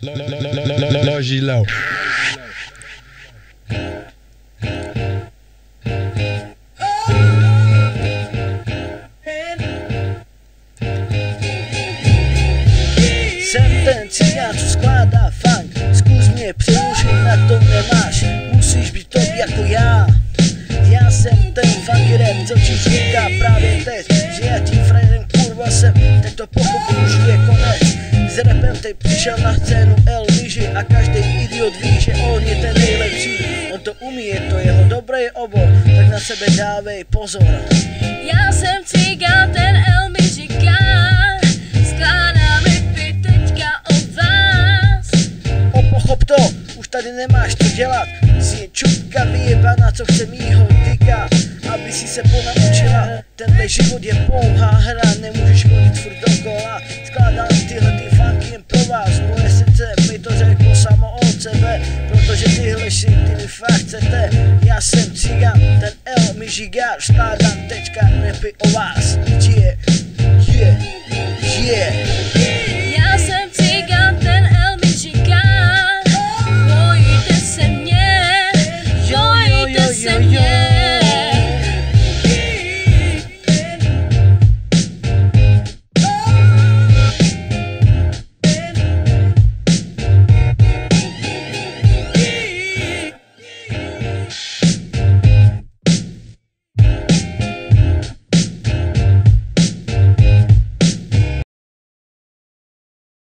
Loži low. Jsem ten cigán, co skládá funk. Zkus mě přerušit, na to nemáš. Musíš být top jako já. Já jsem ten funky rap, co ti říká právě teď, že já tím frajerem kurva jsem. Teď to pochopil, už je konec. S rapem teď přišel na scénu El Miži a každý idiot ví, že on je ten nejlepší. On to umí, je to jeho dobrý obor, tak na sebe dávej pozor. Já jsem cigán, ten El Mižikán, skládám rapy teďka o vás. Pochop to, už tady nemáš co dělat. Jsi je čupka vyjebaná, co chce mýho tyka, aby si se ponaučila. Tenhle život je pouhá hra, nemůžeš chodit furt dokola. Skládám tyhle funky jen pro vás. Moje srdce mi to řeklo samo od sebe, protože tyhle shity mi fakt chcete. Já jsem cigán, ten El Mižigar, skládám teďka rapy o vás. Yeah, yeah, yeah.